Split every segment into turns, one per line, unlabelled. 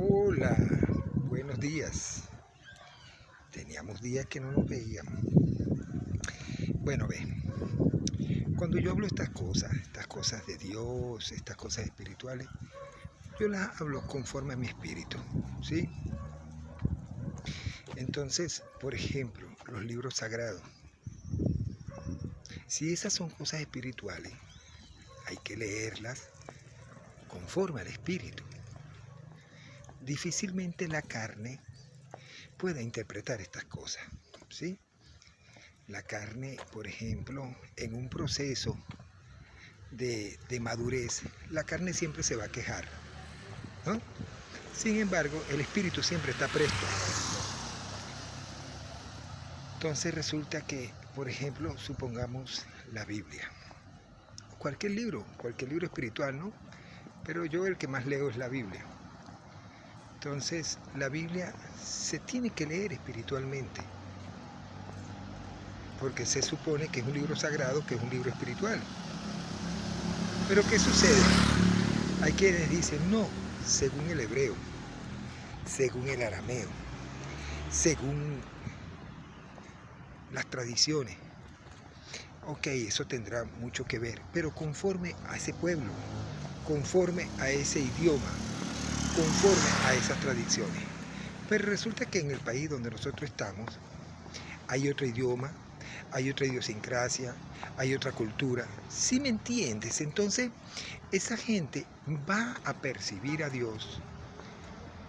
Hola, buenos días. Teníamos días que no nos veíamos. Bueno, ve, cuando yo hablo estas cosas de Dios, estas cosas espirituales, yo las hablo conforme a mi espíritu, ¿sí? Entonces, por ejemplo, los libros sagrados, si esas son cosas espirituales, hay que leerlas conforme al espíritu. Difícilmente la carne pueda interpretar estas cosas, ¿sí? La carne, por ejemplo, en un proceso de madurez, la carne siempre se va a quejar, ¿no? Sin embargo, el espíritu siempre está presto. Entonces resulta que, por ejemplo, supongamos la Biblia, cualquier libro espiritual, ¿no? Pero yo el que más leo es la Biblia. Entonces, la Biblia se tiene que leer espiritualmente, porque se supone que es un libro sagrado, que es un libro espiritual. Pero ¿qué sucede? Hay quienes dicen, no, según el hebreo, según el arameo, según las tradiciones. Ok, eso tendrá mucho que ver, pero conforme a ese pueblo, conforme a ese idioma, conforme a esas tradiciones. Pero resulta que en el país donde nosotros estamos, hay otro idioma, hay otra idiosincrasia, hay otra cultura. ¿Sí me entiendes? Entonces, esa gente va a percibir a Dios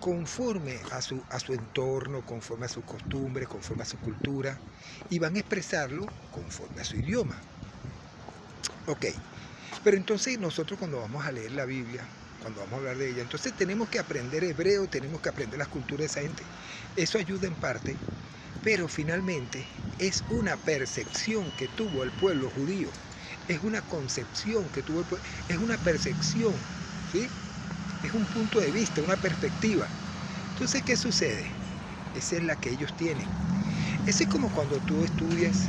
conforme a su entorno, conforme a su costumbre, conforme a su cultura, y van a expresarlo conforme a su idioma. Ok, pero entonces nosotros cuando vamos a leer la Biblia, cuando vamos a hablar de ella, entonces tenemos que aprender hebreo, tenemos que aprender las culturas de esa gente. Eso ayuda en parte, pero finalmente es una percepción que tuvo el pueblo judío, es una concepción que tuvo el pueblo, es una percepción, ¿sí? Es un punto de vista, una perspectiva. Entonces, ¿qué sucede? Esa es la que ellos tienen. Eso es como cuando tú estudias,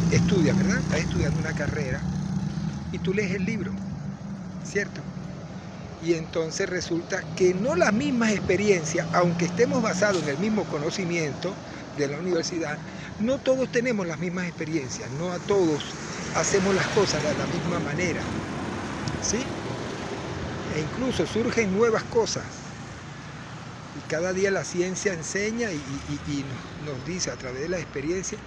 ¿verdad? Estás estudiando una carrera y tú lees el libro, ¿cierto? Y entonces resulta que no las mismas experiencias, aunque estemos basados en el mismo conocimiento de la universidad, no todos tenemos las mismas experiencias, no a todos hacemos las cosas de la misma manera, ¿sí? E incluso surgen nuevas cosas. Y cada día la ciencia enseña y nos dice a través de la experiencia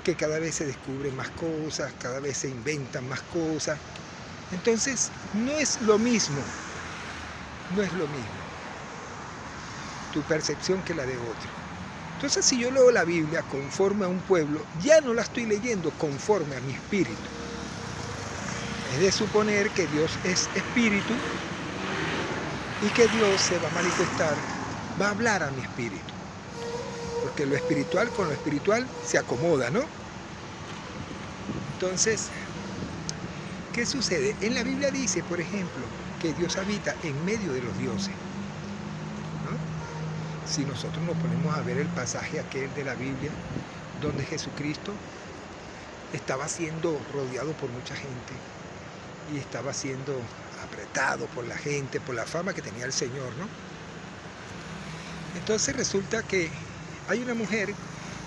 que cada vez se descubren más cosas, cada vez se inventan más cosas. Entonces, no es lo mismo tu percepción que la de otro. Entonces, si yo leo la Biblia conforme a un pueblo, ya no la estoy leyendo conforme a mi espíritu. Es de suponer que Dios es espíritu y que Dios se va a manifestar, va a hablar a mi espíritu. Porque lo espiritual con lo espiritual se acomoda, ¿no? Entonces, ¿qué sucede? En la Biblia dice, por ejemplo, que Dios habita en medio de los dioses, ¿no? Si nosotros nos ponemos a ver el pasaje aquel de la Biblia, donde Jesucristo estaba siendo rodeado por mucha gente y estaba siendo apretado por la gente, por la fama que tenía el Señor, ¿no? Entonces resulta que hay una mujer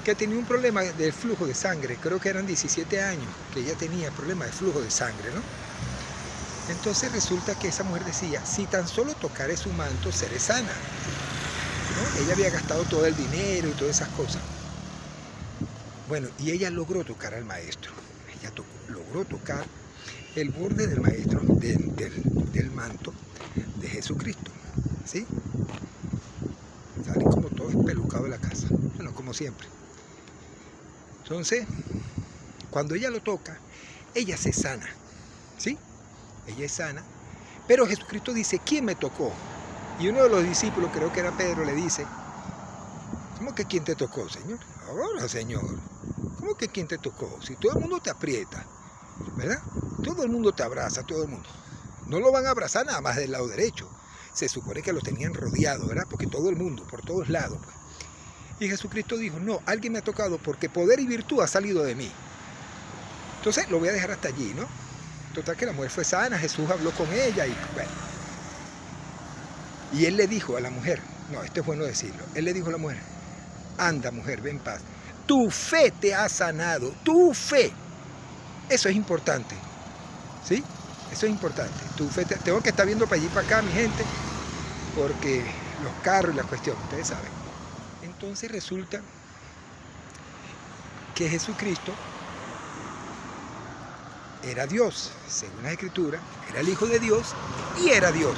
que tenía un problema de flujo de sangre, creo que eran 17 años que ella tenía problema de flujo de sangre, ¿no? Entonces resulta que esa mujer decía, si tan solo tocaré su manto, seré sana, ¿no? Ella había gastado todo el dinero y todas esas cosas. Bueno, y ella logró tocar al maestro, ella logró tocar el borde del maestro, del manto de Jesucristo, ¿sí? Salí como todo espelucado de la casa, bueno, como siempre. Entonces, cuando ella lo toca, ella se sana, ¿sí? Ella es sana, pero Jesucristo dice, ¿quién me tocó? Y uno de los discípulos, creo que era Pedro, le dice, ¿cómo que quién te tocó, Señor? Ahora, Señor, ¿cómo que quién te tocó? Si todo el mundo te aprieta, ¿verdad? Todo el mundo te abraza, todo el mundo. No lo van a abrazar nada más del lado derecho. Se supone que lo tenían rodeado, ¿verdad? Porque todo el mundo, por todos lados, pues. Y Jesucristo dijo, no, alguien me ha tocado porque poder y virtud ha salido de mí. Entonces lo voy a dejar hasta allí, ¿no? Total que la mujer fue sana, Jesús habló con ella y bueno. Y él le dijo a la mujer, no, esto es bueno decirlo, él le dijo a la mujer, anda mujer, ven en paz, tu fe te ha sanado, tu fe. Eso es importante, ¿sí? Eso es importante. Tu fe tengo que estar viendo para allí y para acá, mi gente, porque los carros y la cuestión, ustedes saben. Entonces resulta que Jesucristo era Dios, según la Escritura, era el Hijo de Dios y era Dios.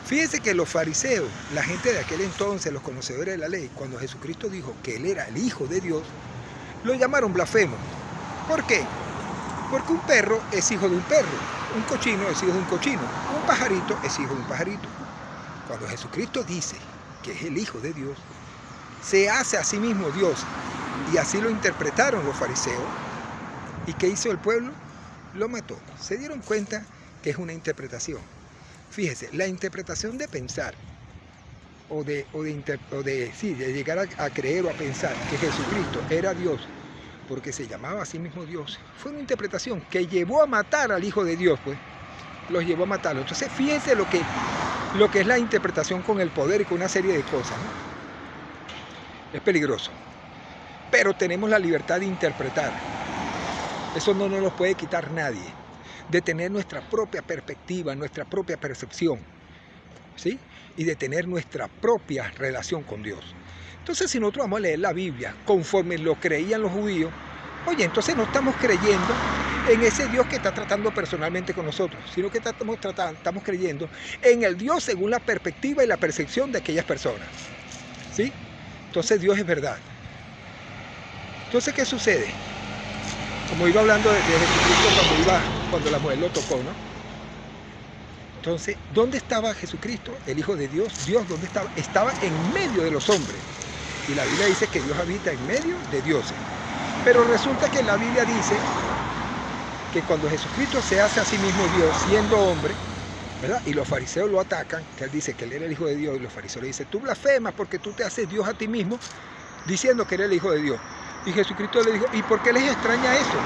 Fíjense que los fariseos, la gente de aquel entonces, los conocedores de la ley, cuando Jesucristo dijo que Él era el Hijo de Dios, lo llamaron blasfemo. ¿Por qué? Porque un perro es hijo de un perro, un cochino es hijo de un cochino, un pajarito es hijo de un pajarito. Cuando Jesucristo dice que es el Hijo de Dios, se hace a sí mismo Dios, y así lo interpretaron los fariseos. ¿Y qué hizo el pueblo? Lo mató. Se dieron cuenta que es una interpretación. Fíjese, la interpretación de pensar de llegar a creer o a pensar que Jesucristo era Dios porque se llamaba a sí mismo Dios, fue una interpretación que llevó a matar al Hijo de Dios, pues, los llevó a matarlo. Entonces, fíjense lo que es la interpretación con el poder y con una serie de cosas, ¿no? Es peligroso. Pero tenemos la libertad de interpretar. Eso no nos lo puede quitar nadie. De tener nuestra propia perspectiva, nuestra propia percepción, ¿sí? Y de tener nuestra propia relación con Dios. Entonces, si nosotros vamos a leer la Biblia conforme lo creían los judíos, oye, entonces no estamos creyendo en ese Dios que está tratando personalmente con nosotros, sino que estamos creyendo en el Dios según la perspectiva y la percepción de aquellas personas, ¿sí? Entonces Dios es verdad. Entonces, ¿qué sucede? Como iba hablando de Jesucristo cuando la mujer lo tocó, ¿no? Entonces, ¿dónde estaba Jesucristo, el Hijo de Dios? Dios, ¿dónde estaba? Estaba en medio de los hombres. Y la Biblia dice que Dios habita en medio de dioses. Pero resulta que la Biblia dice que cuando Jesucristo se hace a sí mismo Dios, siendo hombre, ¿verdad? Y los fariseos lo atacan, que él dice que él era el Hijo de Dios, y los fariseos le dicen, tú blasfemas porque tú te haces Dios a ti mismo, diciendo que eres el Hijo de Dios. Y Jesucristo le dijo, ¿y por qué les extraña eso?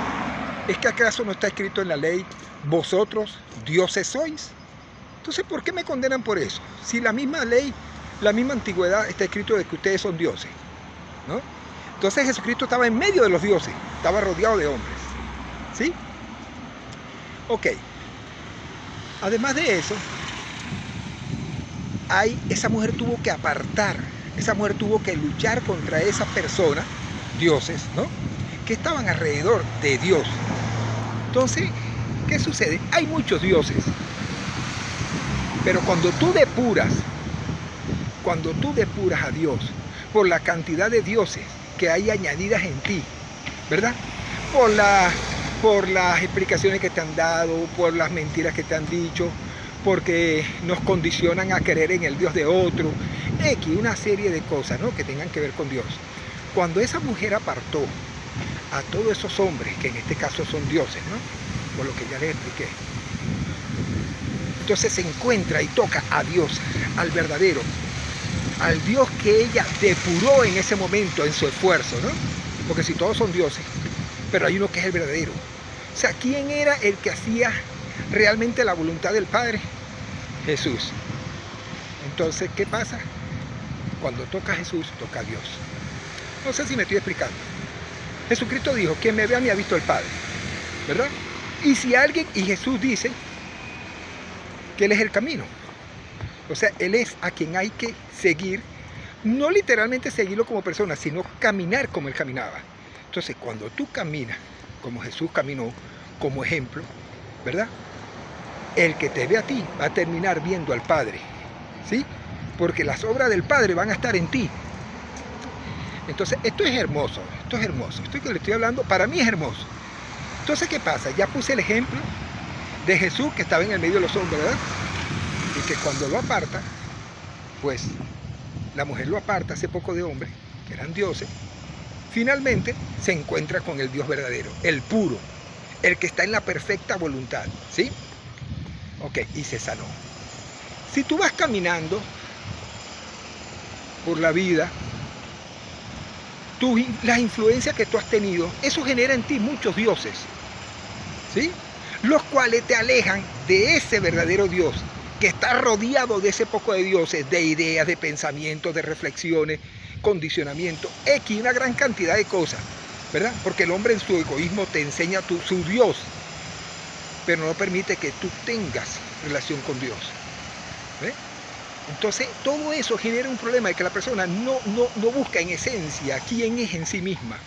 ¿Es que acaso no está escrito en la ley, vosotros dioses sois? Entonces, ¿por qué me condenan por eso? Si la misma ley, la misma antigüedad está escrito de que ustedes son dioses, ¿no? Entonces Jesucristo estaba en medio de los dioses, estaba rodeado de hombres, ¿sí? Ok. Además de eso, esa mujer tuvo que apartar, esa mujer tuvo que luchar contra esas personas, dioses, ¿no? Que estaban alrededor de Dios. Entonces, ¿qué sucede? Hay muchos dioses. Pero cuando tú depuras a Dios por la cantidad de dioses que hay añadidas en ti, ¿verdad? Por las explicaciones que te han dado, por las mentiras que te han dicho, porque nos condicionan a creer en el Dios de otro, una serie de cosas, ¿no? Que tengan que ver con Dios. Cuando esa mujer apartó a todos esos hombres, que en este caso son dioses, ¿no? Por lo que ya les expliqué. Entonces se encuentra y toca a Dios, al verdadero, al Dios que ella depuró en ese momento, en su esfuerzo, ¿no? Porque si todos son dioses, pero hay uno que es el verdadero. O sea, ¿quién era el que hacía realmente la voluntad del Padre? Jesús. Entonces, ¿qué pasa? Cuando toca a Jesús, toca a Dios. No sé si me estoy explicando. Jesucristo dijo, quien me vea me ha visto el Padre, ¿verdad? Y Jesús dice que Él es el camino. O sea, Él es a quien hay que seguir, no literalmente seguirlo como persona, sino caminar como Él caminaba. Entonces, cuando tú caminas como Jesús caminó, como ejemplo, ¿verdad? El que te ve a ti va a terminar viendo al Padre, ¿sí? Porque las obras del Padre van a estar en ti. Entonces, esto es hermoso. Esto que le estoy hablando, para mí es hermoso. Entonces, ¿qué pasa? Ya puse el ejemplo de Jesús que estaba en el medio de los hombres, ¿verdad? Y que cuando lo aparta, pues la mujer lo aparta, hace poco de hombres, que eran dioses, finalmente se encuentra con el Dios verdadero, el puro, el que está en la perfecta voluntad, ¿sí? Ok, y se sanó. Si tú vas caminando por la vida, las influencias que tú has tenido, eso genera en ti muchos dioses, ¿sí? Los cuales te alejan de ese verdadero Dios, que está rodeado de ese poco de dioses, de ideas, de pensamientos, de reflexiones, condicionamiento, X, una gran cantidad de cosas, ¿verdad? Porque el hombre en su egoísmo te enseña su Dios, pero no permite que tú tengas relación con Dios. ¿Ve? Entonces, todo eso genera un problema de que la persona no busca en esencia quién es en sí misma,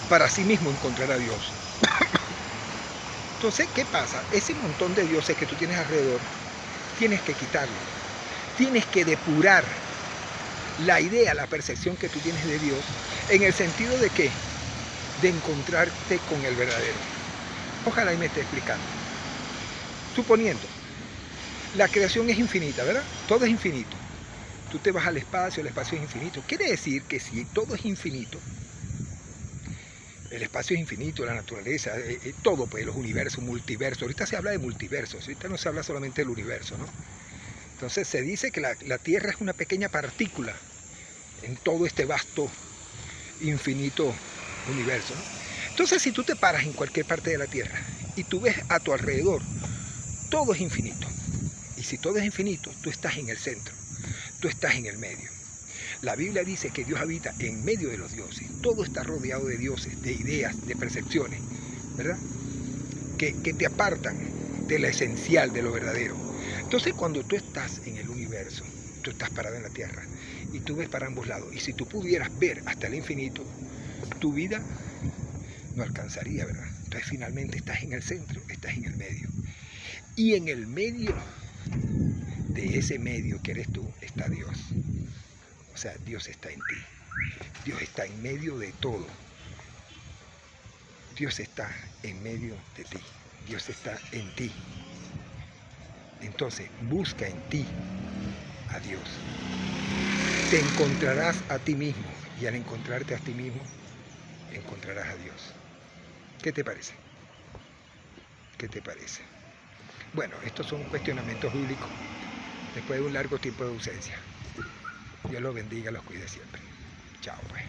para sí mismo encontrar a Dios. Entonces, ¿qué pasa? Ese montón de dioses que tú tienes alrededor, tienes que quitarlo. Tienes que depurar la idea, la percepción que tú tienes de Dios, en el sentido de ¿qué? De encontrarte con el verdadero. Ojalá y me esté explicando. Suponiendo, la creación es infinita, ¿verdad? Todo es infinito. Tú te vas al espacio, el espacio es infinito. Quiere decir que si todo es infinito, el espacio es infinito, la naturaleza, todo, pues los universos, multiversos. Ahorita se habla de multiversos, ahorita no se habla solamente del universo, ¿no? Entonces se dice que la Tierra es una pequeña partícula en todo este vasto, infinito universo, ¿no? Entonces si tú te paras en cualquier parte de la Tierra y tú ves a tu alrededor, todo es infinito. Y si todo es infinito, tú estás en el centro, tú estás en el medio. La Biblia dice que Dios habita en medio de los dioses. Todo está rodeado de dioses, de ideas, de percepciones, ¿verdad? Que te apartan de lo esencial, de lo verdadero. Entonces, cuando tú estás en el universo, tú estás parado en la tierra y tú ves para ambos lados. Y si tú pudieras ver hasta el infinito, tu vida no alcanzaría, ¿verdad? Entonces, finalmente estás en el centro, estás en el medio. Y en el medio de ese medio que eres tú, está Dios. O sea, Dios está en ti. Dios está en medio de todo. Dios está en medio de ti. Dios está en ti. Entonces, busca en ti a Dios. Te encontrarás a ti mismo. Y al encontrarte a ti mismo, encontrarás a Dios. ¿Qué te parece? ¿Qué te parece? Bueno, estos son cuestionamientos bíblicos después de un largo tiempo de ausencia. Dios los bendiga, los cuide siempre. Chao, pues.